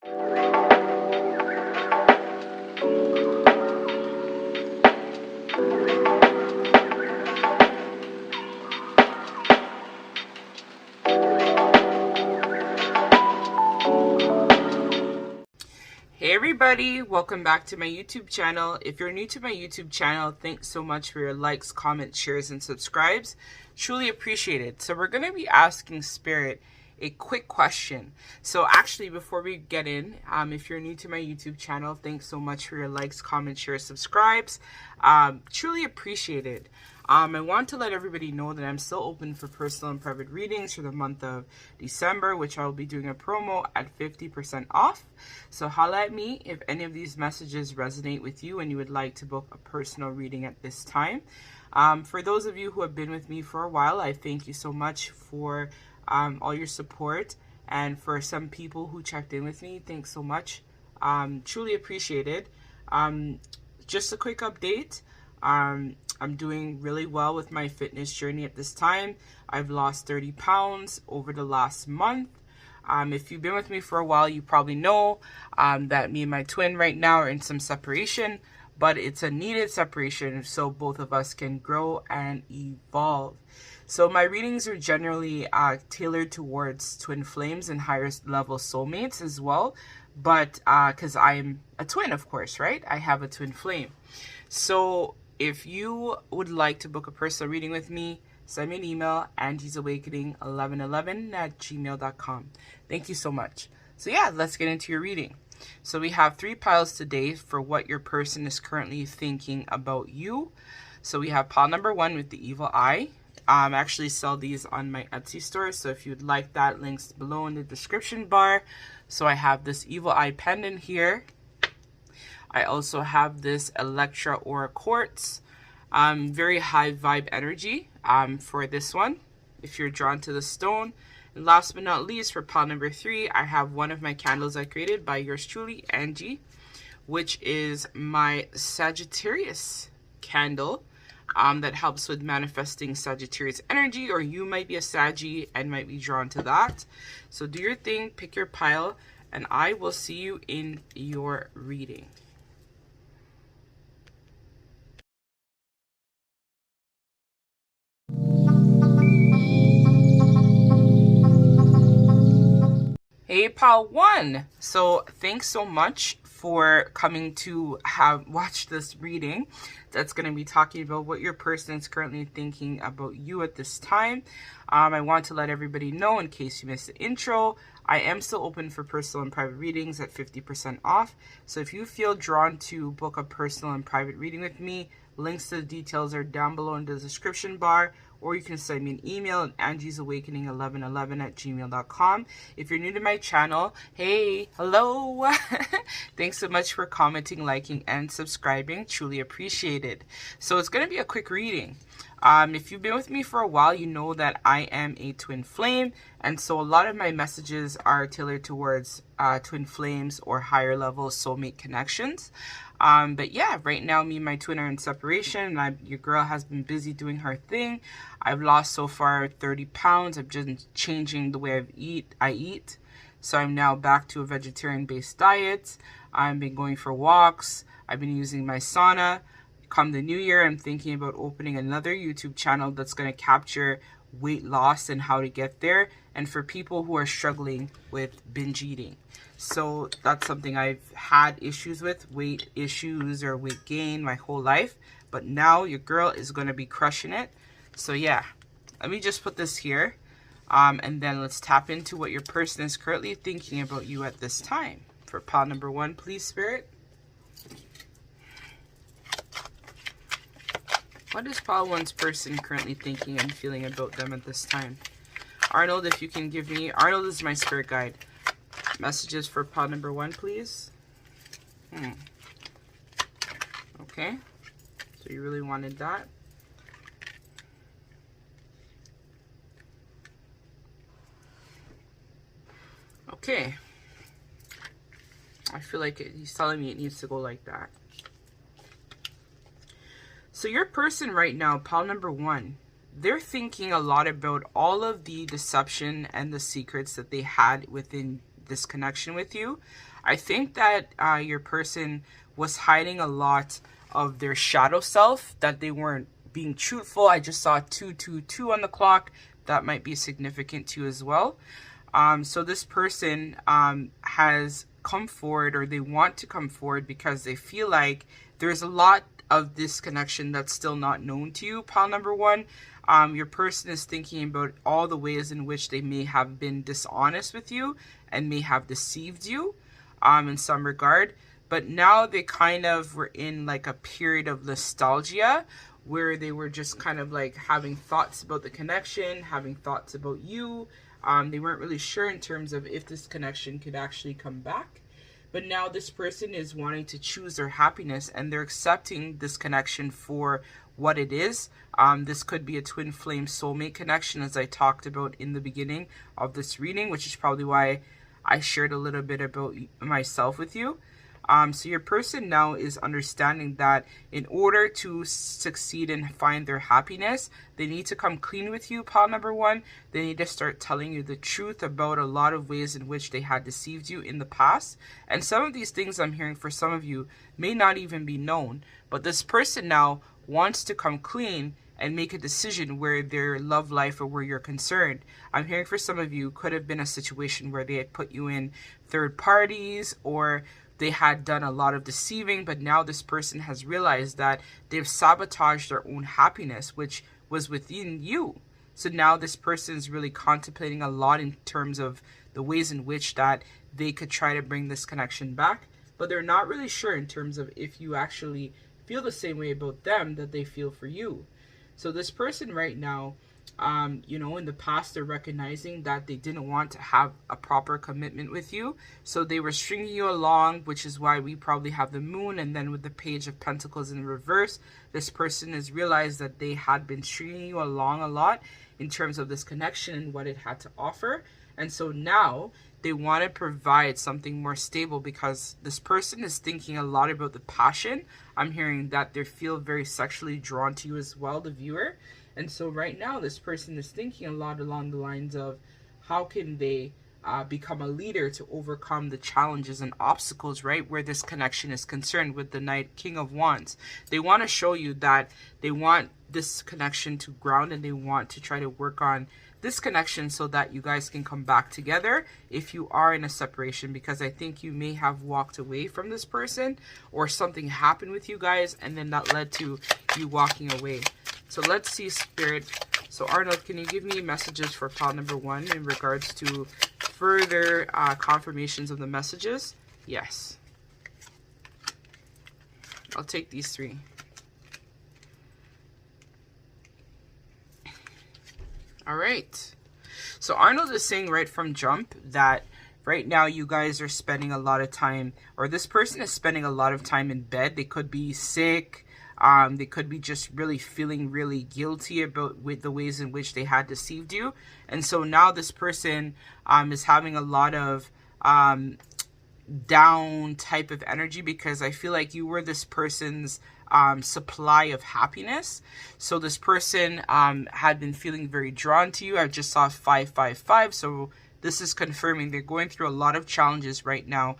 Hey everybody, welcome back to my YouTube channel. If you're new to my YouTube channel, thanks so much for your likes, comments, shares, and subscribes. Truly appreciate it. So we're going to be asking Spirit a quick question. So actually, before we get in, if you're new to my YouTube channel, thanks so much for your likes, comments, shares, subscribes. Truly appreciate it. I want to let everybody know that I'm still open for personal and private readings for the month of December, which I will be doing a promo at 50% off. So holla at me if any of these messages resonate with you and you would like to book a personal reading at this time. For those of you who have been with me for a while, I thank you so much for all your support. And for some people who checked in with me, thanks so much. Truly appreciated. Just a quick update. I'm doing really well with my fitness journey at this time. I've lost 30 pounds over the last month. If you've been with me for a while, you probably know that me and my twin right now are in some separation, but it's a needed separation so both of us can grow and evolve. So my readings are generally tailored towards twin flames and higher level soulmates as well, but because I'm a twin, of course, right? I have a twin flame. So if you would like to book a personal reading with me, send me an email, angiesawakening1111@gmail.com. Thank you so much. So yeah, let's get into your reading. So we have 3 piles today for what your person is currently thinking about you. So we have pile number 1 with the evil eye. I actually sell these on my Etsy store, so if you'd like that, links below in the description bar. So I have this evil eye pendant here. I also have this Electra Aura Quartz. Very high vibe energy for this one, if you're drawn to the stone. And last but not least, for pile number 3, I have one of my candles I created by yours truly, Angie, which is my Sagittarius candle that helps with manifesting Sagittarius energy, or you might be a Saggy and might be drawn to that. So do your thing, pick your pile, and I will see you in your reading. Hey, pile 1. So thanks so much for coming to watch this reading. That's going to be talking about what your person is currently thinking about you at this time. I want to let everybody know, in case you missed the intro, I am still open for personal and private readings at 50% off. So if you feel drawn to book a personal and private reading with me, links to the details are down below in the description bar, or you can send me an email at angiesawakening1111@gmail.com. If you're new to my channel, hey, hello. Thanks so much for commenting, liking, and subscribing. Truly appreciated. So it's going to be a quick reading. If you've been with me for a while, you know that I am a twin flame, and so a lot of my messages are tailored towards twin flames or higher level soulmate connections. But yeah, right now me and my twin are in separation, and your girl has been busy doing her thing. I've lost so far 30 pounds. I've just changing the way I eat. So I'm now back to a vegetarian-based diet. I've been going for walks. I've been using my sauna. Come the new year, I'm thinking about opening another YouTube channel that's going to capture weight loss and how to get there, and for people who are struggling with binge eating. So that's something I've had issues with, weight issues or weight gain my whole life, but now your girl is going to be crushing it. So yeah, let me just put this here, and then let's tap into what your person is currently thinking about you at this time. For pile number 1, please, Spirit. What is pile 1's person currently thinking and feeling about them at this time? Arnold, if you can give me, Arnold is my spirit guide. Messages for pile number 1, please. Okay. So you really wanted that. Okay. I feel like he's telling me it needs to go like that. So your person right now, pile number 1, they're thinking a lot about all of the deception and the secrets that they had within this connection with you. I think that your person was hiding a lot of their shadow self, that they weren't being truthful. I just saw 222 on the clock. That might be significant to you as well. So this person has come forward, or they want to come forward, because they feel like there's a lot of this connection that's still not known to you, pile number one. Your person is thinking about all the ways in which they may have been dishonest with you and may have deceived you in some regard. But now they kind of were in like a period of nostalgia, where they were just kind of like having thoughts about the connection, having thoughts about you. They weren't really sure in terms of if this connection could actually come back. But now this person is wanting to choose their happiness, and they're accepting this connection for what it is. This could be a twin flame soulmate connection, as I talked about in the beginning of this reading, which is probably why I shared a little bit about myself with you. So your person now is understanding that in order to succeed and find their happiness, they need to come clean with you, pile number one. They need to start telling you the truth about a lot of ways in which they had deceived you in the past. And some of these things I'm hearing for some of you may not even be known. But this person now wants to come clean and make a decision where their love life or where you're concerned. I'm hearing for some of you could have been a situation where they had put you in third parties, or they had done a lot of deceiving, but now this person has realized that they've sabotaged their own happiness, which was within you. So now this person is really contemplating a lot in terms of the ways in which that they could try to bring this connection back, but they're not really sure in terms of if you actually feel the same way about them that they feel for you. So this person right now, you know, in the past, they're recognizing that they didn't want to have a proper commitment with you. So they were stringing you along, which is why we probably have the moon. And then with the Page of Pentacles in reverse, this person has realized that they had been stringing you along a lot in terms of this connection and what it had to offer. And so now they want to provide something more stable, because this person is thinking a lot about the passion. I'm hearing that they feel very sexually drawn to you as well, the viewer. And so right now, this person is thinking a lot along the lines of how can they become a leader to overcome the challenges and obstacles, right, where this connection is concerned with the Knight, King of Wands. They want to show you that they want this connection to ground, and they want to try to work on this connection so that you guys can come back together if you are in a separation, because I think you may have walked away from this person, or something happened with you guys and then that led to you walking away. So let's see, Spirit. So Arnold, can you give me messages for pile number one in regards to further confirmations of the messages? Yes. I'll take these three. All right. So Arnold is saying right from jump that right now you guys are spending a lot of time, or this person is spending a lot of time in bed. They could be sick. They could be just really feeling really guilty about with the ways in which they had deceived you. And so now this person is having a lot of down type of energy, because I feel like you were this person's supply of happiness. So this person had been feeling very drawn to you. I just saw 555. So this is confirming they're going through a lot of challenges right now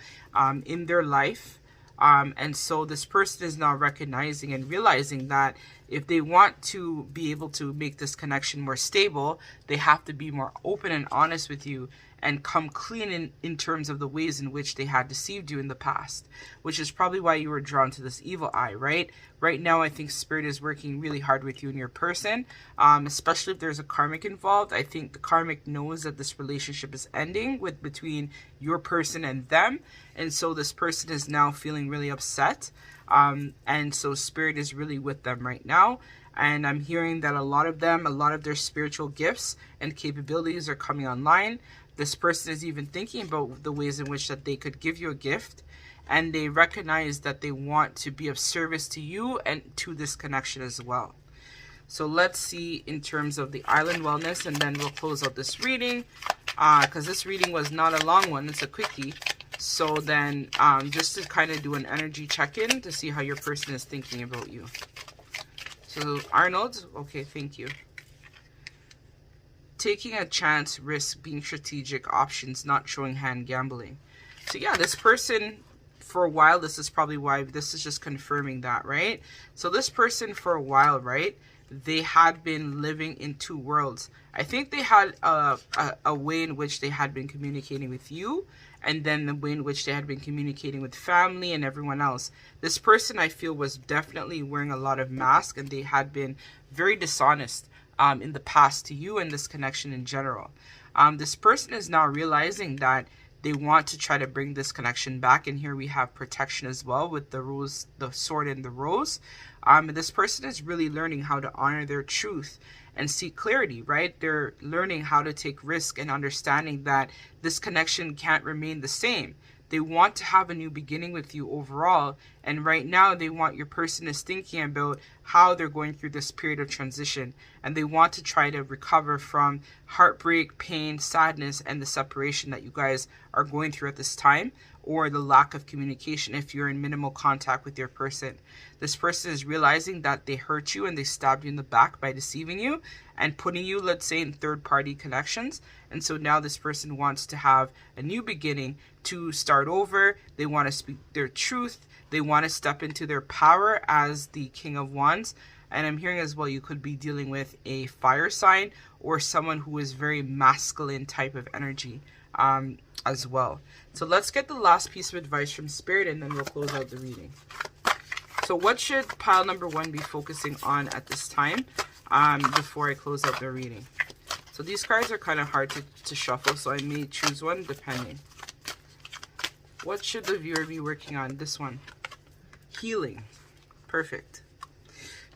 in their life. And so this person is now recognizing and realizing that if they want to be able to make this connection more stable, they have to be more open and honest with you and come clean in terms of the ways in which they had deceived you in the past, which is probably why you were drawn to this evil eye, right? Right now, I think Spirit is working really hard with you and your person, especially if there's a karmic involved. I think the karmic knows that this relationship is ending between your person and them. And so this person is now feeling really upset. And so Spirit is really with them right now. And I'm hearing that a lot of their spiritual gifts and capabilities are coming online. This person is even thinking about the ways in which that they could give you a gift, and they recognize that they want to be of service to you and to this connection as well. So let's see in terms of the island wellness, and then we'll close out this reading, because this reading was not a long one, it's a quickie. So then just to kind of do an energy check-in to see how your person is thinking about you. So Arnold, okay, thank you. taking a chance, risk, being strategic, options, not showing hand, gambling. So yeah, this person for a while, this is probably why this is just confirming that, right? So this person for a while, right, they had been living in two worlds. I think they had a way in which they had been communicating with you, and then the way in which they had been communicating with family and everyone else. This person, I feel, was definitely wearing a lot of masks, and they had been very dishonest in the past to you and this connection in general. This person is now realizing that they want to try to bring this connection back, and here we have protection as well with the rose, the sword and the rose. This person is really learning how to honor their truth and seek clarity, right? They're learning how to take risk and understanding that this connection can't remain the same. They want to have a new beginning with you overall, and right now they want your person is thinking about how they're going through this period of transition, and they want to try to recover from heartbreak, pain, sadness, and the separation that you guys are going through at this time, or the lack of communication if you're in minimal contact with your person. This person is realizing that they hurt you and they stabbed you in the back by deceiving you and putting you, let's say, in third-party connections. And so now this person wants to have a new beginning, to start over. They want to speak their truth. They want to step into their power as the King of Wands. And I'm hearing as well, you could be dealing with a fire sign or someone who is very masculine type of energy as well. So let's get the last piece of advice from Spirit, and then we'll close out the reading. So what should pile number 1 be focusing on at this time before I close out the reading? So these cards are kind of hard to shuffle, so I may choose one depending. What should the viewer be working on? This one. Healing. Perfect.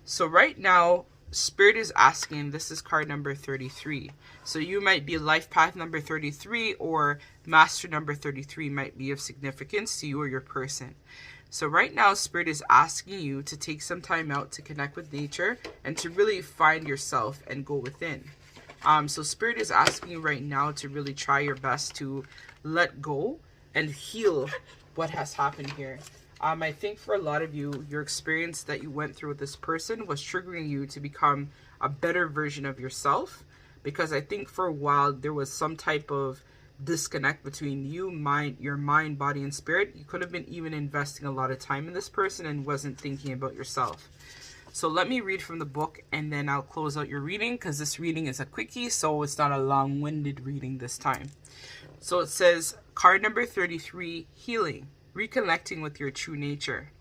So right now, Spirit is asking, this is card number 33. So you might be life path number 33, or master number 33 might be of significance to you or your person. So right now, Spirit is asking you to take some time out to connect with nature and to really find yourself and go within. So Spirit is asking you right now to really try your best to let go and heal what has happened here. I think for a lot of you, your experience that you went through with this person was triggering you to become a better version of yourself. Because I think for a while, there was some type of disconnect between you, your mind, body, and spirit. You could have been even investing a lot of time in this person and wasn't thinking about yourself. So let me read from the book, and then I'll close out your reading, because this reading is a quickie, so it's not a long-winded reading this time. So it says, card number 33, Healing. Reconnecting with your true nature.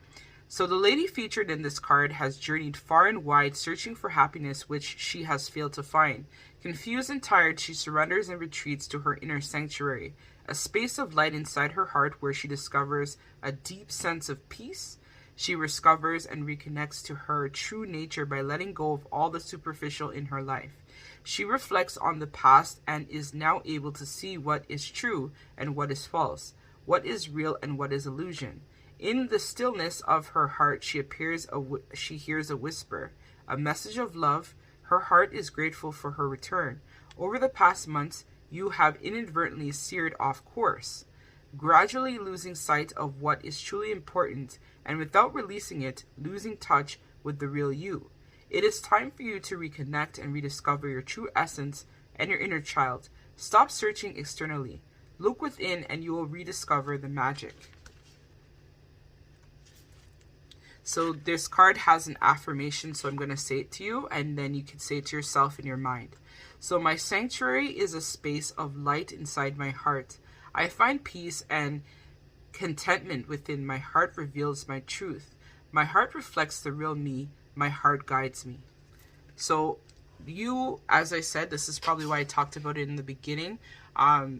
So the lady featured in this card has journeyed far and wide searching for happiness which she has failed to find. Confused and tired, she surrenders and retreats to her inner sanctuary, a space of light inside her heart where she discovers a deep sense of peace. She discovers and reconnects to her true nature by letting go of all the superficial in her life. She reflects on the past and is now able to see what is true and what is false, what is real and what is illusion. In the stillness of her heart, she hears a whisper, a message of love. Her heart is grateful for her return. Over the past months, you have inadvertently steered off course, gradually losing sight of what is truly important, and without releasing it, losing touch with the real you. It is time for you to reconnect and rediscover your true essence and your inner child. Stop searching externally. Look within and you will rediscover the magic. So this card has an affirmation, so I'm going to say it to you, and then you can say it to yourself in your mind. So my sanctuary is a space of light inside my heart. I find peace and contentment within. My heart reveals my truth. My heart reflects the real me. My heart guides me. So you, as I said, this is probably why I talked about it in the beginning.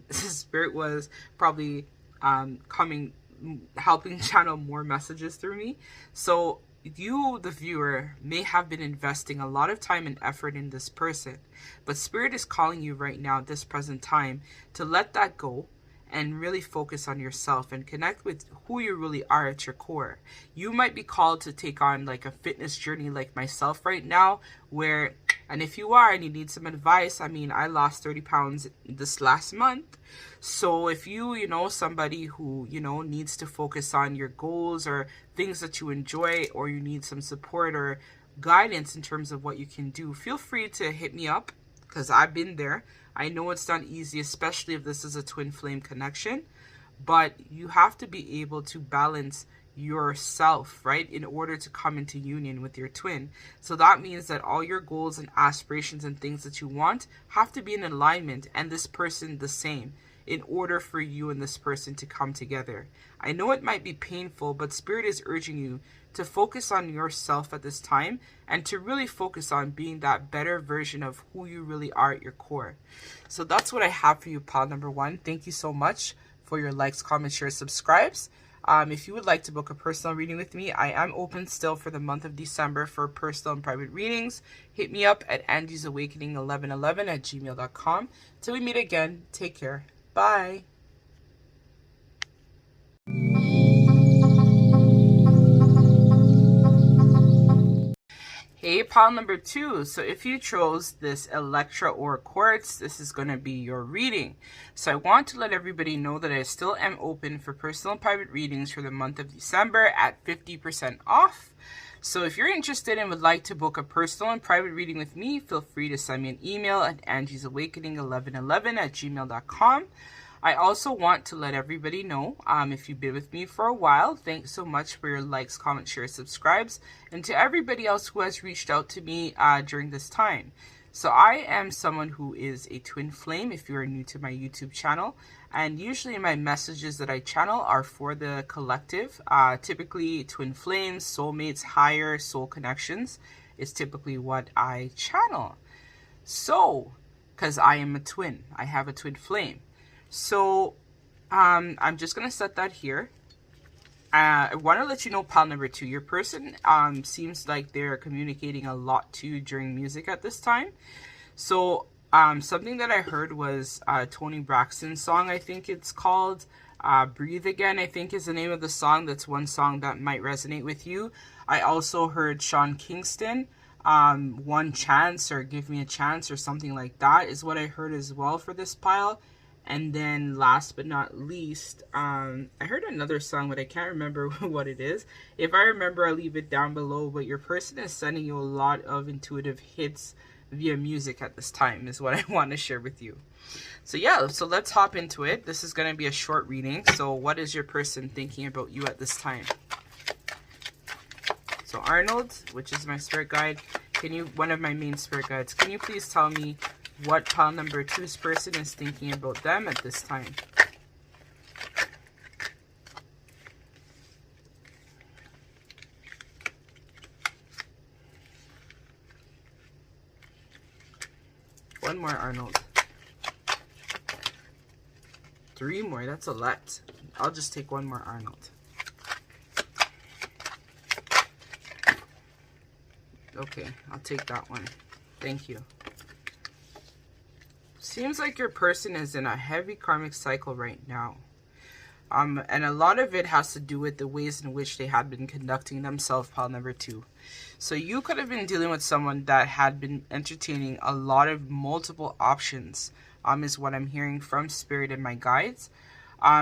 Spirit was probably helping channel more messages through me. So you, the viewer, may have been investing a lot of time and effort in this person, but Spirit is calling you right now at this present time to let that go and really focus on yourself and connect with who you really are at your core. You might be called to take on like a fitness journey like myself right now, and if you are and you need some advice, I mean, I lost 30 pounds this last month. So if you know, somebody who, needs to focus on your goals or things that you enjoy, or you need some support or guidance in terms of what you can do, feel free to hit me up because I've been there. I know it's not easy, especially if this is a twin flame connection, but you have to be able to balance yourself, right, in order to come into union with your twin. So that means that all your goals and aspirations and things that you want have to be in alignment, and this person the same, in order for you and this person to come together. I know it might be painful, but Spirit is urging you to focus on yourself at this time and to really focus on being that better version of who you really are at your core. So that's what I have for you, pile number one. Thank you so much for your likes, comments, shares, subscribes. If you would like to book a personal reading with me, I am open still for the month of December for personal and private readings. Hit me up at angiesawakening1111@gmail.com. Till we meet again, take care. Bye. Hey, pile number two. So if you chose this Electra or Quartz, this is going to be your reading. So I want to let everybody know that I still am open for personal and private readings for the month of December at 50% off. So if you're interested and would like to book a personal and private reading with me, feel free to send me an email at angiesawakening1111@gmail.com. I also want to let everybody know, if you've been with me for a while, thanks so much for your likes, comments, shares, subscribes, and to everybody else who has reached out to me during this time. So I am someone who is a twin flame, if you are new to my YouTube channel, and usually my messages that I channel are for the collective. Typically twin flames, soulmates, higher soul connections is typically what I channel. So, because I am a twin, I have a twin flame. So, I'm just going to set that here. I want to let you know, pile number two, your person seems like they're communicating a lot to you during music at this time. So, something that I heard was Toni Braxton's song, I think it's called. Breathe Again, I think is the name of the song. That's one song that might resonate with you. I also heard Sean Kingston, One Chance or Give Me a Chance or something like that is what I heard as well for this pile. And then last but not least, I heard another song, but I can't remember what it is. If I remember, I'll leave it down below. But your person is sending you a lot of intuitive hits via music at this time is what I want to share with you. So yeah, so let's hop into it. This is going to be a short reading. So what is your person thinking about you at this time? So Arnold, which is my spirit guide, one of my main spirit guides, can you please tell me what pile number two's person is thinking about them at this time? One more, Arnold. Three more, that's a lot. I'll just take one more, Arnold. Okay, I'll take that one. Thank you. Seems like your person is in a heavy karmic cycle right now. And a lot of it has to do with the ways in which they had been conducting themselves, pile number two. So you could have been dealing with someone that had been entertaining a lot of multiple options, is what I'm hearing from Spirit and my guides.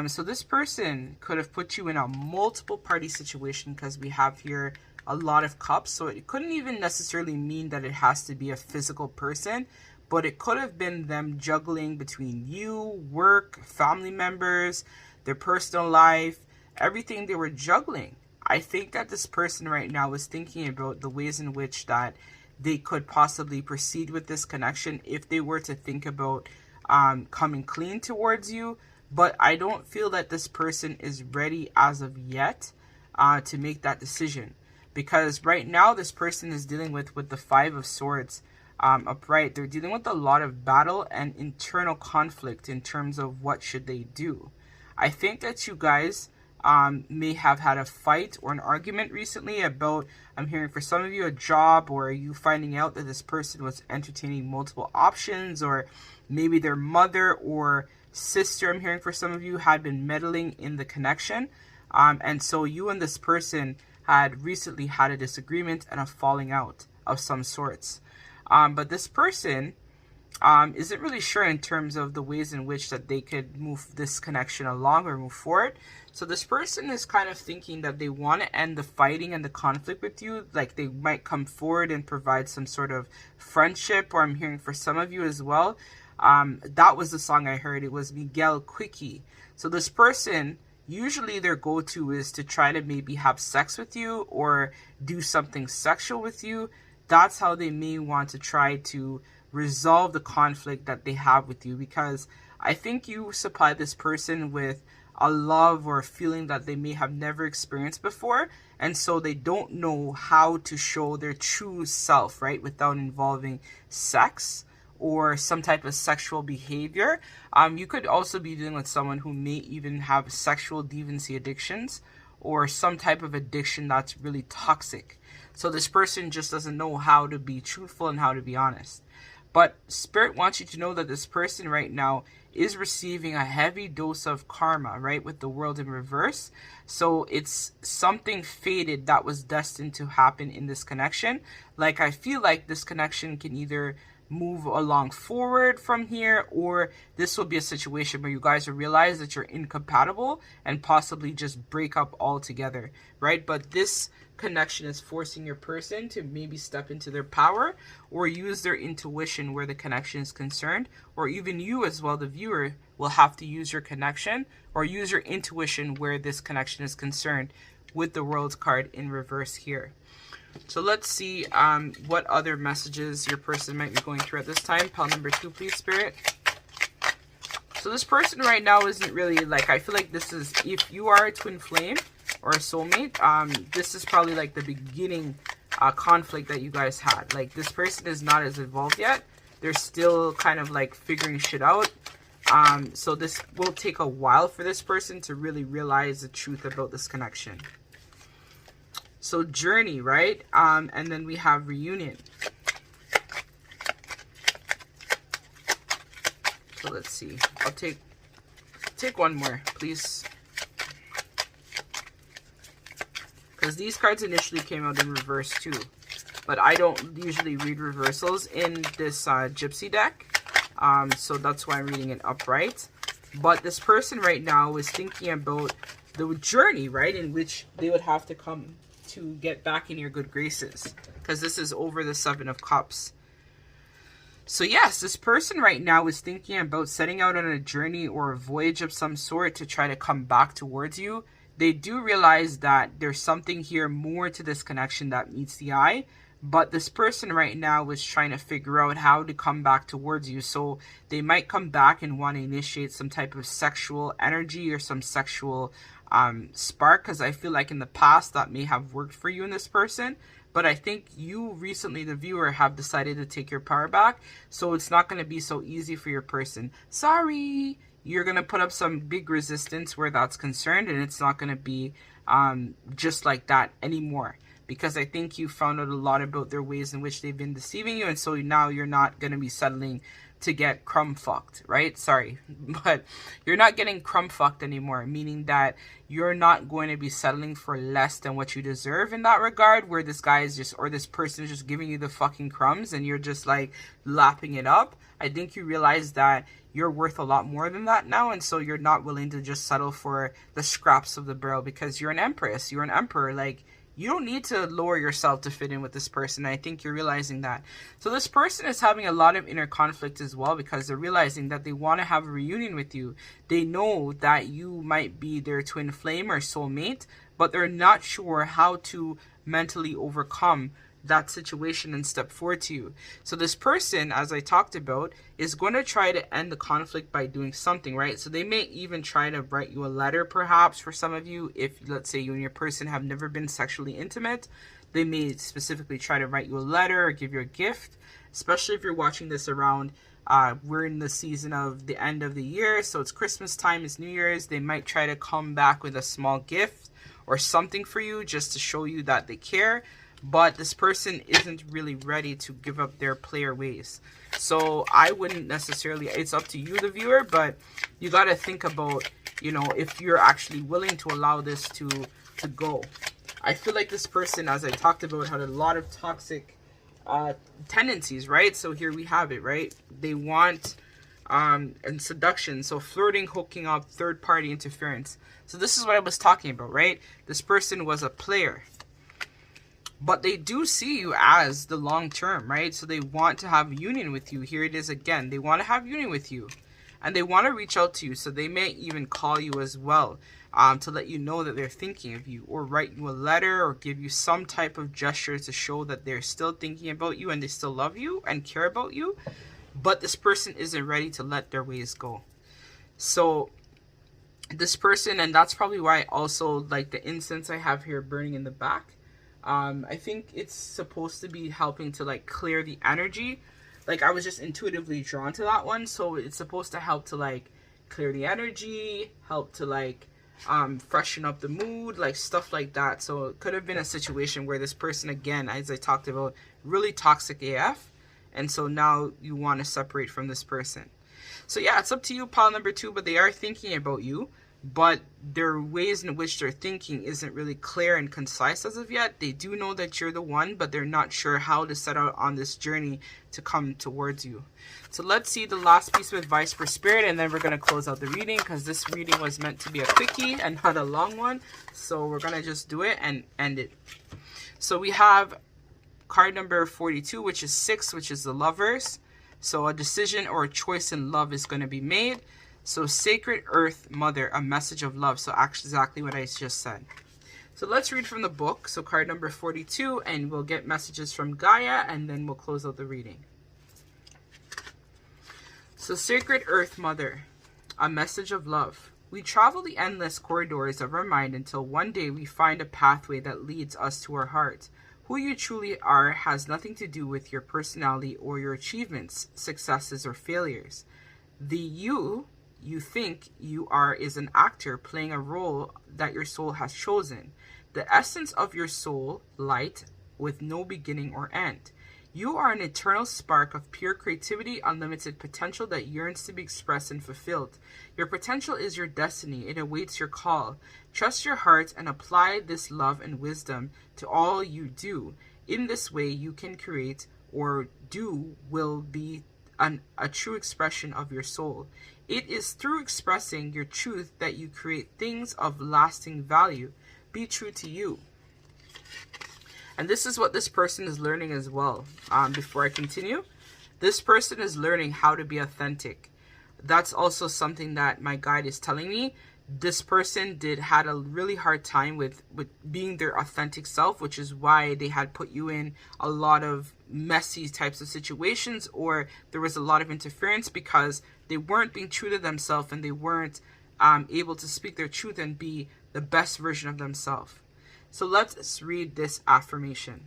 So this person could have put you in a multiple party situation because we have here a lot of cups. So it couldn't even necessarily mean that it has to be a physical person, but it could have been them juggling between you, work, family members, their personal life, everything they were juggling. I think that this person right now is thinking about the ways in which that they could possibly proceed with this connection if they were to think about coming clean towards you. But I don't feel that this person is ready as of yet to make that decision. Because right now this person is dealing with the Five of Swords upright. They're dealing with a lot of battle and internal conflict in terms of what should they do. I think that you guys may have had a fight or an argument recently about, I'm hearing for some of you, a job, or you finding out that this person was entertaining multiple options, or maybe their mother or sister, I'm hearing for some of you, had been meddling in the connection. And so you and this person had recently had a disagreement and a falling out of some sorts. But this person isn't really sure in terms of the ways in which that they could move this connection along or move forward. So this person is kind of thinking that they want to end the fighting and the conflict with you. Like they might come forward and provide some sort of friendship, or I'm hearing for some of you as well. That was the song I heard. It was Miguel Quickie. So this person, usually their go-to is to try to maybe have sex with you or do something sexual with you. That's how they may want to try to resolve the conflict that they have with you, because I think you supply this person with a love or a feeling that they may have never experienced before, and so they don't know how to show their true self, right, without involving sex or some type of sexual behavior. You could also be dealing with someone who may even have sexual deviancy addictions or some type of addiction that's really toxic. So this person just doesn't know how to be truthful and how to be honest. But Spirit wants you to know that this person right now is receiving a heavy dose of karma, right, with the world in reverse. So it's something fated that was destined to happen in this connection. Like, I feel like this connection can either move along forward from here, or this will be a situation where you guys will realize that you're incompatible and possibly just break up altogether, right? But this connection is forcing your person to maybe step into their power or use their intuition where the connection is concerned, or even you as well, the viewer, will have to use your connection or use your intuition where this connection is concerned, with the World card in reverse here. So let's see what other messages your person might be going through at this time. Pile number 2, please, Spirit. So this person right now isn't really, like, I feel like this is, if you are a twin flame or a soulmate, this is probably like the beginning conflict that you guys had. Like, this person is not as involved yet. They're still kind of like figuring shit out. So this will take a while for this person to really realize the truth about this connection. So journey, right? And then we have reunion. So let's see. I'll take one more, please. Because these cards initially came out in reverse too. But I don't usually read reversals in this gypsy deck. So that's why I'm reading it upright. But this person right now is thinking about the journey, right? In which they would have to come to get back in your good graces, because this is over the 7 of Cups. So yes, this person right now is thinking about setting out on a journey or a voyage of some sort to try to come back towards you. They do realize that there's something here more to this connection that meets the eye, but this person right now is trying to figure out how to come back towards you. So they might come back and want to initiate some type of sexual energy or some sexual spark, because I feel like in the past that may have worked for you and this person, but I think you recently, the viewer, have decided to take your power back, so it's not going to be so easy for your person. Sorry, you're going to put up some big resistance where that's concerned, and it's not going to be just like that anymore, because I think you found out a lot about their ways in which they've been deceiving you, and so now you're not going to be settling to get crumb fucked, right? Sorry, but you're not getting crumb fucked anymore, meaning that you're not going to be settling for less than what you deserve in that regard, where this guy is just, or this person is just giving you the fucking crumbs and you're just like lapping it up. I think you realize that you're worth a lot more than that now, and so you're not willing to just settle for the scraps of the barrel, because you're an empress, you're an emperor. Like, you don't need to lower yourself to fit in with this person. I think you're realizing that. So this person is having a lot of inner conflict as well, because they're realizing that they want to have a reunion with you. They know that you might be their twin flame or soulmate, but they're not sure how to mentally overcome that situation and step forward to you. So this person, as I talked about, is going to try to end the conflict by doing something, right? So they may even try to write you a letter, perhaps, for some of you. If, let's say, you and your person have never been sexually intimate, they may specifically try to write you a letter or give you a gift, especially if you're watching this around we're in the season of the end of the year, so it's Christmas time, it's New Year's. They might try to come back with a small gift or something for you just to show you that they care. But this person isn't really ready to give up their player ways. So I wouldn't necessarily, it's up to you, the viewer, but you got to think about, you know, if you're actually willing to allow this to go. I feel like this person, as I talked about, had a lot of toxic tendencies, right? So here we have it, right? They want and seduction, so flirting, hooking up, third party interference. So this is what I was talking about, right? This person was a player, but they do see you as the long term, right? So they want to have union with you. Here it is again. They want to have union with you, and they want to reach out to you. So they may even call you as well, to let you know that they're thinking of you, or write you a letter, or give you some type of gesture to show that they're still thinking about you and they still love you and care about you. But this person isn't ready to let their ways go. So this person, and that's probably why I also like the incense I have here burning in the back. I think it's supposed to be helping to like clear the energy. Like I was just intuitively drawn to that one. So it's supposed to help to like clear the energy, help to like freshen up the mood, like stuff like that. So it could have been a situation where this person, again, as I talked about, really toxic AF. And so now you want to separate from this person. So yeah, it's up to you, pile number 2, but they are thinking about you, but their ways in which they're thinking isn't really clear and concise as of yet. They do know that you're the one, but they're not sure how to set out on this journey to come towards you. So let's see the last piece of advice for Spirit, and then we're going to close out the reading, because this reading was meant to be a quickie and not a long one. So we're going to just do it and end it. So we have card number 42, which is 6, which is the Lovers. So a decision or a choice in love is going to be made. So Sacred Earth Mother, a message of love. So actually exactly what I just said. So let's read from the book. So card number 42, and we'll get messages from Gaia, and then we'll close out the reading. So Sacred Earth Mother, a message of love. We travel the endless corridors of our mind until one day we find a pathway that leads us to our heart. Who you truly are has nothing to do with your personality or your achievements, successes, or failures. The you think you are is an actor playing a role that your soul has chosen. The essence of your soul, light, with no beginning or end. You are an eternal spark of pure creativity, unlimited potential that yearns to be expressed and fulfilled. Your potential is your destiny. It awaits your call. Trust your heart and apply this love and wisdom to all you do. In this way, you can create, or do will be a true expression of your soul. It is through expressing your truth that you create things of lasting value. Be true to you. And this is what this person is learning as well. Before I continue, this person is learning how to be authentic. That's also something that my guide is telling me. This person had a really hard time with being their authentic self, which is why they had put you in a lot of messy types of situations, or there was a lot of interference because they weren't being true to themselves, and they weren't able to speak their truth and be the best version of themselves. So let's read this affirmation.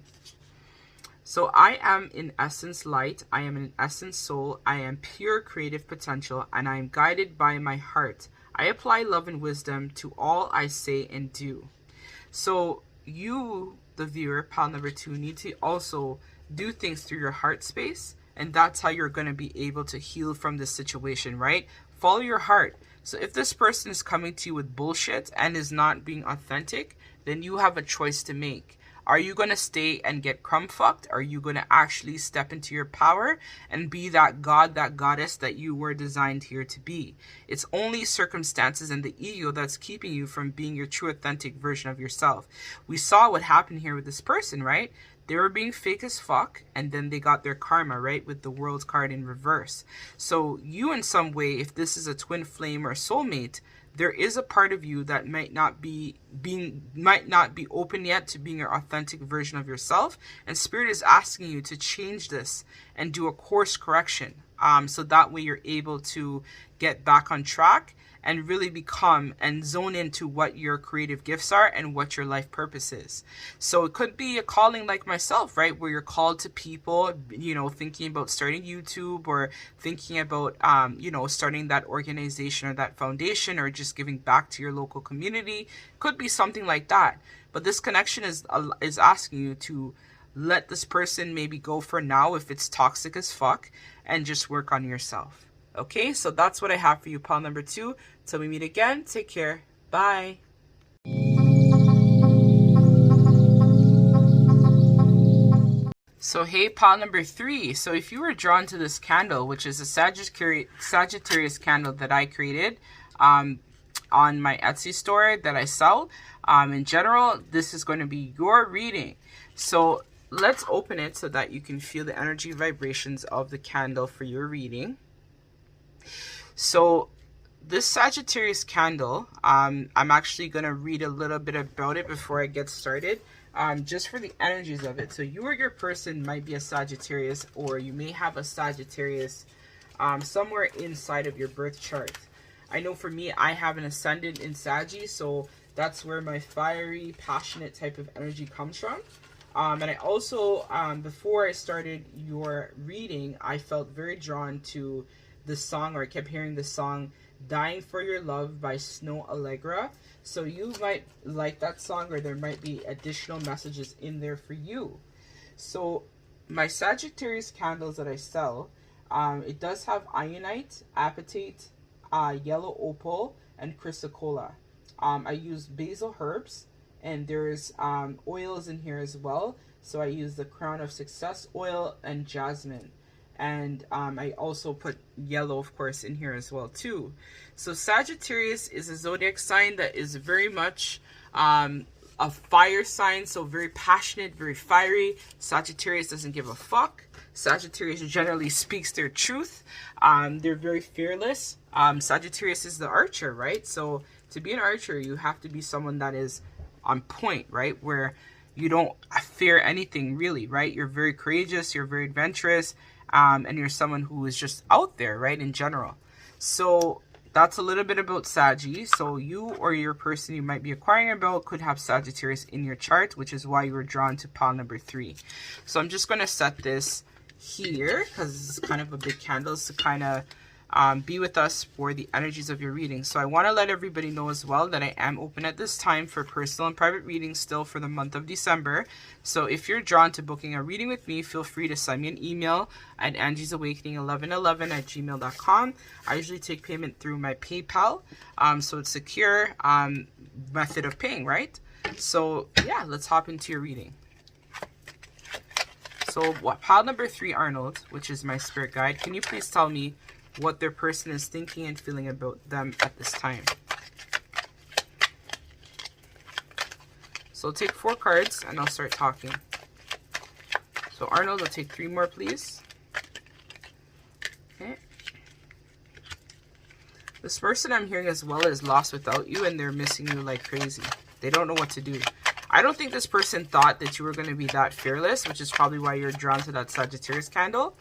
So I am in essence light, I am in essence soul, I am pure creative potential, and I am guided by my heart. I apply love and wisdom to all I say and do. So you, the viewer, pile number 2, need to also do things through your heart space, and that's how you're going to be able to heal from this situation, right? Follow your heart. So if this person is coming to you with bullshit and is not being authentic, then you have a choice to make. Are you going to stay and get crumb fucked? Are you going to actually step into your power and be that god, that goddess that you were designed here to be? It's only circumstances and the ego that's keeping you from being your true authentic version of yourself. We saw what happened here with this person, right? They were being fake as fuck, and then they got their karma, right, with the World card in reverse. So you, in some way, if this is a twin flame or soulmate, there is a part of you that might not be open yet to being your authentic version of yourself, and Spirit is asking you to change this and do a course correction, so that way you're able to get back on track and really become and zone into what your creative gifts are and what your life purpose is. So it could be a calling like myself, right? Where you're called to people, you know, thinking about starting YouTube, or thinking about, you know, starting that organization or that foundation, or just giving back to your local community. Could be something like that. But this connection is asking you to let this person maybe go for now if it's toxic as fuck, and just work on yourself. Okay, so that's what I have for you, pile number 2. Till we meet again, take care. Bye. So hey, pile number 3. So if you were drawn to this candle, which is a Sagittarius candle that I created on my Etsy store that I sell, in general, this is going to be your reading. So let's open it so that you can feel the energy vibrations of the candle for your reading. So this Sagittarius candle, I'm actually going to read a little bit about it before I get started. Just for the energies of it. So you or your person might be a Sagittarius, or you may have a Sagittarius somewhere inside of your birth chart. I know for me, I have an ascendant in Saggy, so that's where my fiery, passionate type of energy comes from. And I also, before I started your reading, I felt very drawn to the song, or I kept hearing the song Dying for Your Love by Snow Allegra. So you might like that song, or there might be additional messages in there for you. So my Sagittarius candles that I sell, it does have Ionite, Apatite, Yellow Opal, and Chrysocolla. I use basil herbs, and there's oils in here as well. So I use the Crown of Success oil and jasmine. And I also put yellow, of course, in here as well, too. So Sagittarius is a zodiac sign that is very much a fire sign, so very passionate, very fiery. Sagittarius doesn't give a fuck. Sagittarius generally speaks their truth. They're very fearless. Sagittarius is the archer, right? So to be an archer, you have to be someone that is on point, right? Where you don't fear anything, really, right? You're very courageous. You're very adventurous. And you're someone who is just out there, right, in general. So that's a little bit about Saggy. So you or your person you might be acquiring about could have Sagittarius in your chart, which is why you were drawn to pile number 3. So I'm just going to set this here because it's kind of a big candle to kind of be with us for the energies of your reading. So I want to let everybody know as well that I am open at this time for personal and private readings still for the month of December. So if you're drawn to booking a reading with me, feel free to send me an email at angiesawakening1111@gmail.com. I usually take payment through my PayPal, so it's secure method of paying, right? So yeah, let's hop into your reading. So pile number 3, Arnold, which is my spirit guide, can you please tell me what their person is thinking and feeling about them at this time? So I'll take 4 cards and I'll start talking. So Arnold, I'll take 3 more, please. Okay. This person I'm hearing as well is lost without you, and they're missing you like crazy. They don't know what to do. I don't think this person thought that you were going to be that fearless, which is probably why you're drawn to that Sagittarius candle.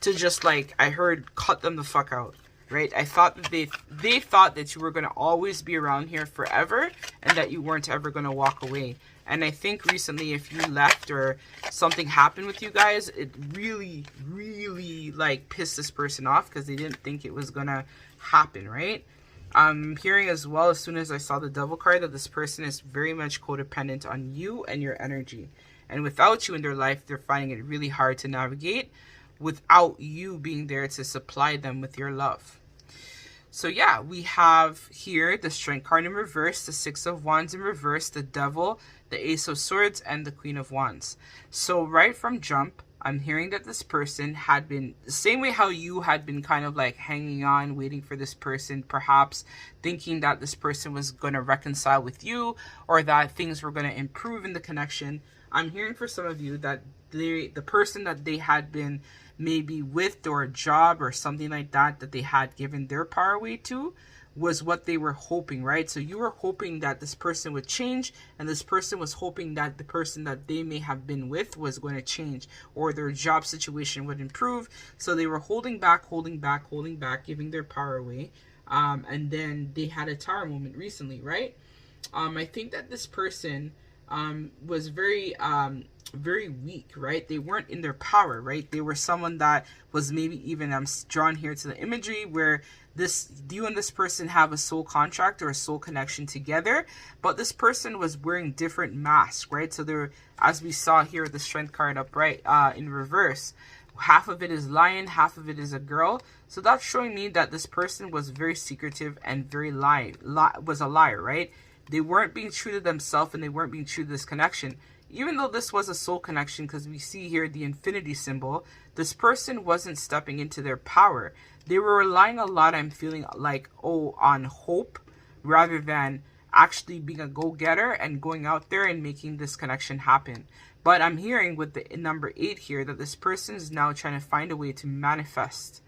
To just, like, I heard, cut them the fuck out, right? I thought that they thought that you were going to always be around here forever, and that you weren't ever going to walk away. And I think recently, if you left or something happened with you guys, it really, really, like, pissed this person off because they didn't think it was going to happen, right? I'm hearing as well, as soon as I saw the Devil card, that this person is very much codependent on you and your energy. And without you in their life, they're finding it really hard to navigate without you being there to supply them with your love. So yeah, we have here the Strength card in reverse, the 6 of Wands in reverse, the Devil, the Ace of Swords, and the Queen of Wands. So right from jump, I'm hearing that this person had been, the same way how you had been kind of like hanging on, waiting for this person, perhaps thinking that this person was going to reconcile with you, or that things were going to improve in the connection. I'm hearing for some of you that the person that they had been maybe with, or a job or something like that, that they had given their power away to, was what they were hoping, right? So you were hoping that this person would change, and this person was hoping that the person that they may have been with was going to change, or their job situation would improve. So they were holding back, giving their power away. And then they had a tower moment recently, right? I think that this person was very weak, right? They weren't in their power, right? They were someone that was maybe even, I'm drawn here to the imagery where you and this person have a soul contract or a soul connection together, but this person was wearing different masks, right? So there, as we saw here, the Strength card upright in reverse, half of it is lion, half of it is a girl. So that's showing me that this person was very secretive and very was a liar, right? They weren't being true to themselves, and they weren't being true to this connection. even though this was a soul connection, because we see here the infinity symbol, this person wasn't stepping into their power. They were relying a lot, I'm feeling like, on hope, rather than actually being a go-getter and going out there and making this connection happen. But I'm hearing with the number 8 here that this person is now trying to find a way to manifest.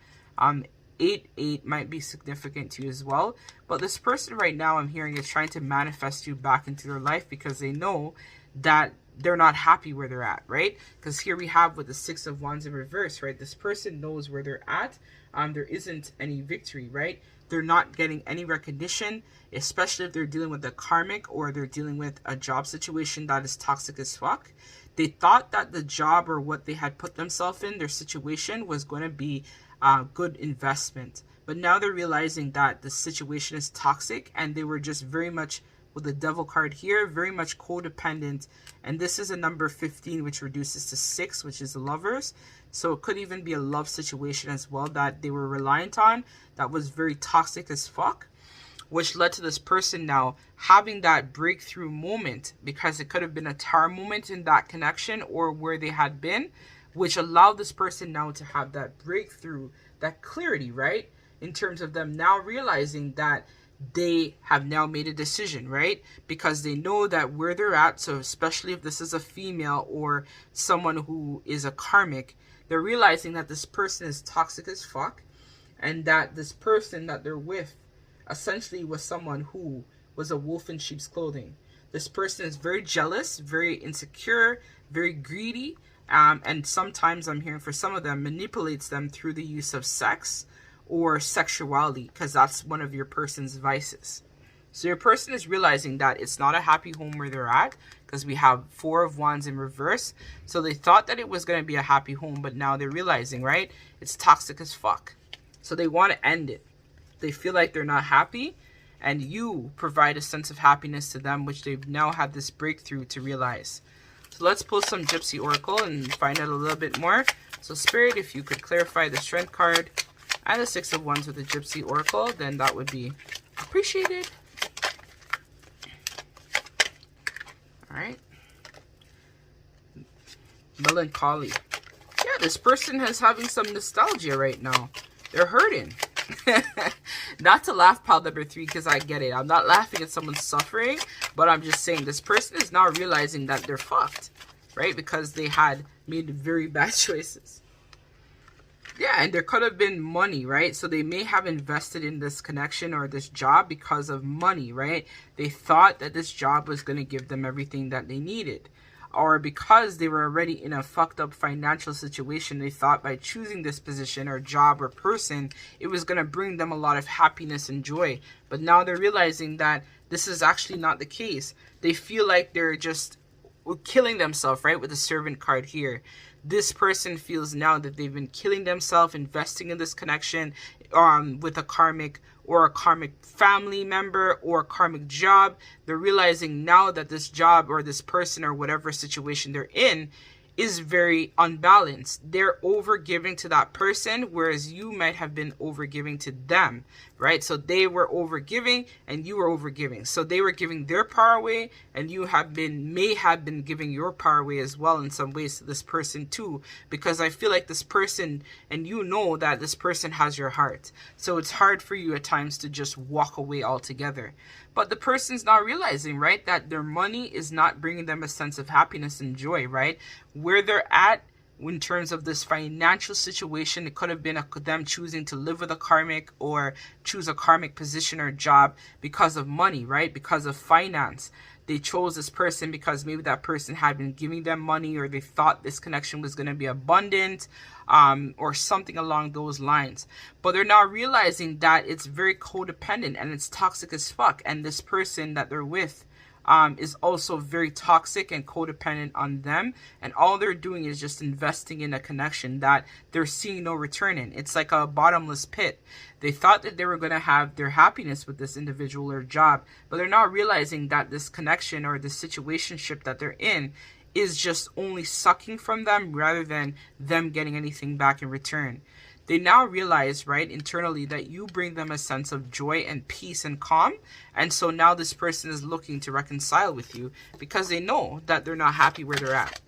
8 might be significant to you as well. But this person right now, I'm hearing, is trying to manifest you back into their life because they know that they're not happy where they're at, right? Because here we have with the 6 of Wands in reverse, right? This person knows where they're at. There isn't any victory, right? They're not getting any recognition, especially if they're dealing with a karmic or they're dealing with a job situation that is toxic as fuck. They thought that the job or what they had put themselves in, their situation, was going to be a good investment. But now they're realizing that the situation is toxic, and they were just very much, with the devil card here, very much codependent. And this is a number 15, which reduces to 6, which is the lovers. So it could even be a love situation as well that they were reliant on that was very toxic as fuck, which led to this person now having that breakthrough moment, because it could have been a tower moment in that connection or where they had been, which allowed this person now to have that breakthrough, that clarity, right? In terms of them now realizing that they have now made a decision, right? Because they know that where they're at, so especially if this is a female or someone who is a karmic, they're realizing that this person is toxic as fuck, and that this person that they're with essentially was someone who was a wolf in sheep's clothing. This person is very jealous, very insecure, very greedy, and sometimes I'm hearing for some of them manipulates them through the use of sex or sexuality, because that's one of your person's vices. So your person is realizing that it's not a happy home where they're at, because we have 4 of Wands in reverse. So they thought that it was going to be a happy home, but now they're realizing, right, it's toxic as fuck. So they want to end it. They feel like they're not happy, and you provide a sense of happiness to them, which they've now had this breakthrough to realize. So let's pull some Gypsy Oracle and find out a little bit more. So Spirit, if you could clarify the Strength card and the 6 of Wands with the Gypsy Oracle, then that would be appreciated. All right. Melancholy. Yeah, this person is having some nostalgia right now. They're hurting. Not to laugh, pile number 3, because I get it. I'm not laughing at someone suffering, but I'm just saying this person is now realizing that they're fucked, right? Because they had made very bad choices. Yeah, and there could have been money, right? So they may have invested in this connection or this job because of money, right? They thought that this job was going to give them everything that they needed. Or because they were already in a fucked up financial situation, they thought by choosing this position or job or person, it was going to bring them a lot of happiness and joy. But now they're realizing that this is actually not the case. They feel like they're just killing themselves, right? With the Servant card here. This person feels now that they've been killing themselves, investing in this connection with a karmic or a karmic family member or a karmic job. They're realizing now that this job or this person or whatever situation they're in is very unbalanced. They're overgiving to that person, whereas you might have been overgiving to them, right? So they were overgiving and you were overgiving. So they were giving their power away, and you may have been giving your power away as well in some ways to this person too, because I feel like this person, and you know that this person has your heart. So it's hard for you at times to just walk away altogether. But the person's not realizing, right, that their money is not bringing them a sense of happiness and joy, right? Where they're at in terms of this financial situation, it could have been them choosing to live with a karmic or choose a karmic position or job because of money, right? Because of finance. They chose this person because maybe that person had been giving them money, or they thought this connection was going to be abundant, or something along those lines. But they're now realizing that it's very codependent and it's toxic as fuck. And this person that they're with is also very toxic and codependent on them. And all they're doing is just investing in a connection that they're seeing no return in. It's like a bottomless pit. They thought that they were going to have their happiness with this individual or job, but they're not realizing that this connection or this situationship that they're in is just only sucking from them rather than them getting anything back in return. They now realize, right, internally that you bring them a sense of joy and peace and calm. And so now this person is looking to reconcile with you because they know that they're not happy where they're at.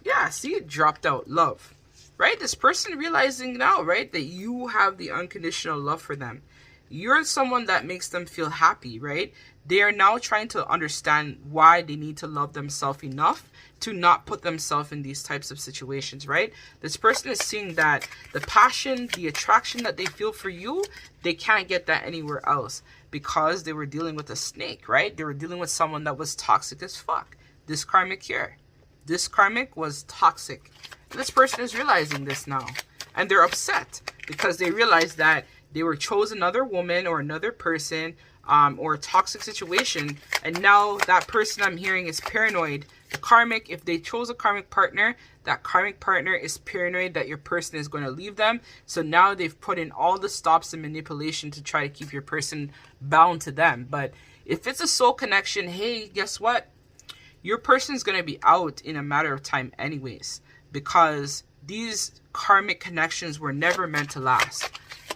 Yeah, see, it dropped out. Love, right? This person realizing now, right, that you have the unconditional love for them. You're someone that makes them feel happy, right? They are now trying to understand why they need to love themselves enough to not put themselves in these types of situations, right? This person is seeing that the passion, the attraction that they feel for you, they can't get that anywhere else because they were dealing with a snake, right? They were dealing with someone that was toxic as fuck. This karmic here. This karmic was toxic. This person is realizing this now. And they're upset because they realize that they were chose another woman or another person or a toxic situation. And now that person I'm hearing is paranoid. The karmic, if they chose a karmic partner, that karmic partner is paranoid that your person is going to leave them. So now they've put in all the stops and manipulation to try to keep your person bound to them. But if it's a soul connection, hey, guess what? Your person's going to be out in a matter of time anyways, because these karmic connections were never meant to last,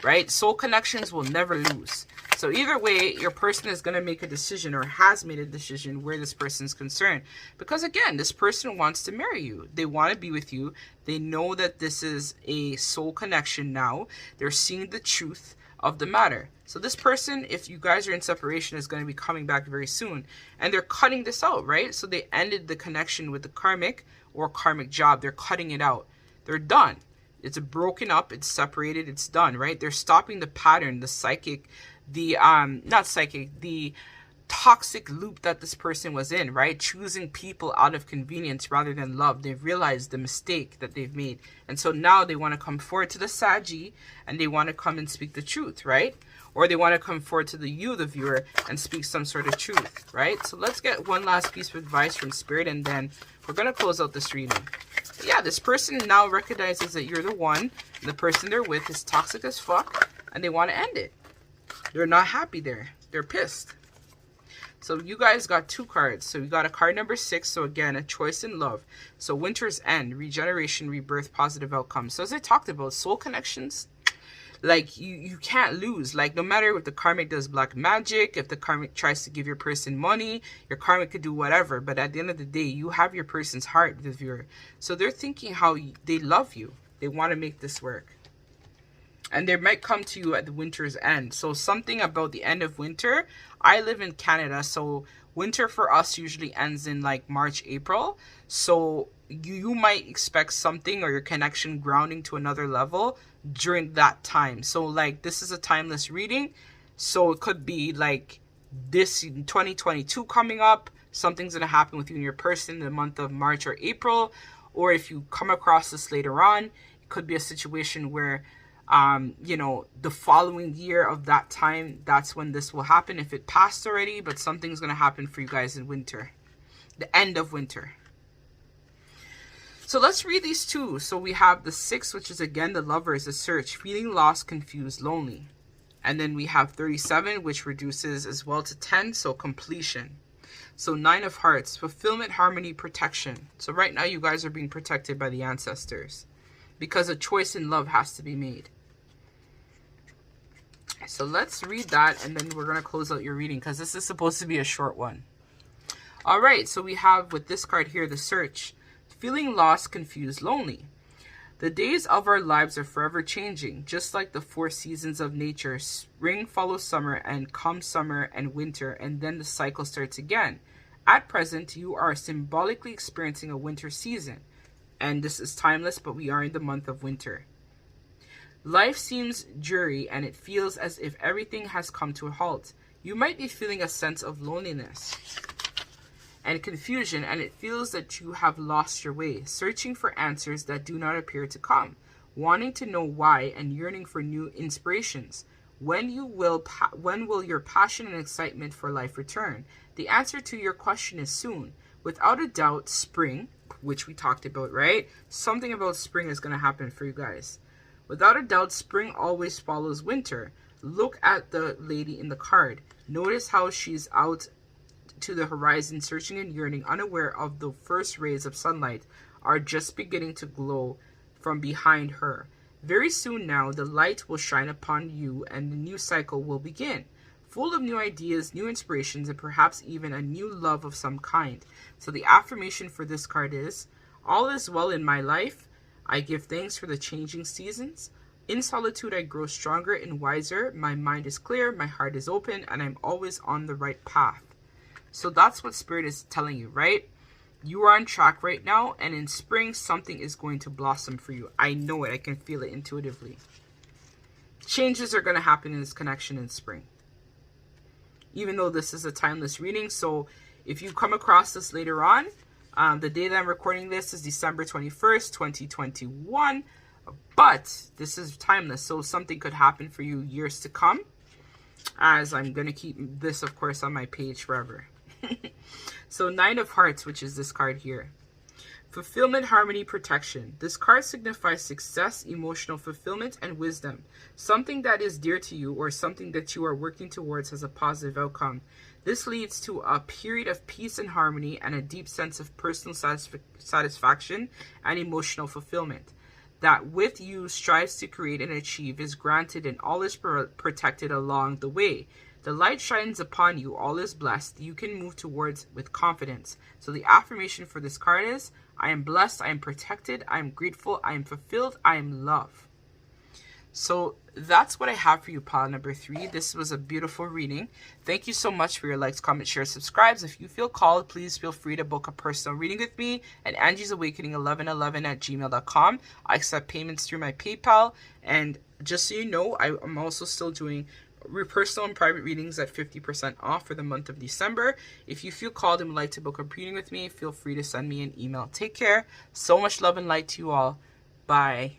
right? Soul connections will never lose. So either way, your person is going to make a decision or has made a decision where this person's concerned. Because again, this person wants to marry you. They want to be with you. They know that this is a soul connection now. They're seeing the truth of the matter. So this person, if you guys are in separation, is going to be coming back very soon. And they're cutting this out, right? So they ended the connection with the karmic or karmic job. They're cutting it out. They're done. It's broken up. It's separated. It's done, right? They're stopping the pattern, the psychic, the toxic loop that this person was in, right? Choosing people out of convenience rather than love. They've realized the mistake that they've made. And so now they want to come forward to the Saggy and they want to come and speak the truth, right? Or they want to come forward to the viewer, and speak some sort of truth, right? So let's get one last piece of advice from Spirit, and then we're going to close out this reading. Yeah, this person now recognizes that you're the one, and the person they're with is toxic as fuck, and they want to end it. They're not happy there. They're pissed. So you guys got two cards. So we got a card number 6. So again, a choice in love. So winter's end, regeneration, rebirth, positive outcome. So as I talked about, soul connections, like you can't lose. Like no matter if the karmic does black magic, if the karmic tries to give your person money, your karmic could do whatever. But at the end of the day, you have your person's heart, the viewer. So they're thinking how they love you. They want to make this work. And they might come to you at the winter's end. So something about the end of winter. I live in Canada, so winter for us usually ends in like March, April. So you might expect something or your connection grounding to another level during that time. So like this is a timeless reading. So it could be like this 2022 coming up. Something's going to happen with you and your person in the month of March or April. Or if you come across this later on, it could be a situation where you know, the following year of that time, that's when this will happen. If it passed already, but something's going to happen for you guys in winter, the end of winter. So let's read these two. So we have the 6, which is again the lovers, the search, feeling lost, confused, lonely. And then we have 37, which reduces as well to 10, so completion. So 9 of hearts, fulfillment, harmony, protection. So right now you guys are being protected by the ancestors because a choice in love has to be made. So let's read that, and then we're going to close out your reading because this is supposed to be a short one. All right, so we have with this card here, the search, feeling lost, confused, lonely. The days of our lives are forever changing, just like the 4 seasons of nature. Spring follows summer, and comes summer and winter, and then the cycle starts again. At present, you are symbolically experiencing a winter season, and this is timeless, but we are in the month of winter. Life seems dreary, and it feels as if everything has come to a halt. You might be feeling a sense of loneliness and confusion, and it feels that you have lost your way, searching for answers that do not appear to come, wanting to know why and yearning for new inspirations. When will your passion and excitement for life return? The answer to your question is soon. Without a doubt, spring, which we talked about, right? Something about spring is going to happen for you guys. Without a doubt, spring always follows winter. Look at the lady in the card. Notice how she's out to the horizon, searching and yearning, unaware of the first rays of sunlight are just beginning to glow from behind her. Very soon now, the light will shine upon you and the new cycle will begin, full of new ideas, new inspirations, and perhaps even a new love of some kind. So the affirmation for this card is, all is well in my life. I give thanks for the changing seasons. In solitude, I grow stronger and wiser. My mind is clear, my heart is open, and I'm always on the right path. So that's what Spirit is telling you, right? You are on track right now, and in spring, something is going to blossom for you. I know it. I can feel it intuitively. Changes are going to happen in this connection in spring. Even though this is a timeless reading, so if you come across this later on, the day that I'm recording this is December 21st, 2021. But this is timeless, so something could happen for you years to come, as I'm going to keep this, of course, on my page forever. So 9 of Hearts, which is this card here. Fulfillment, harmony, protection. This card signifies success, emotional fulfillment, and wisdom. Something that is dear to you or something that you are working towards has a positive outcome. This leads to a period of peace and harmony and a deep sense of personal satisfaction and emotional fulfillment. That with you strives to create and achieve is granted and all is protected along the way. The light shines upon you, all is blessed. You can move towards with confidence. So the affirmation for this card is, I am blessed, I am protected, I am grateful, I am fulfilled, I am love. So that's what I have for you, pile number 3. This was a beautiful reading. Thank you so much for your likes, comments, shares, subscribes. If you feel called, please feel free to book a personal reading with me at angiesawakening1111@gmail.com. I accept payments through my PayPal. And just so you know, I'm also still doing personal and private readings at 50% off for the month of December. If you feel called and would like to book a reading with me, feel free to send me an email. Take care. So much love and light to you all. Bye.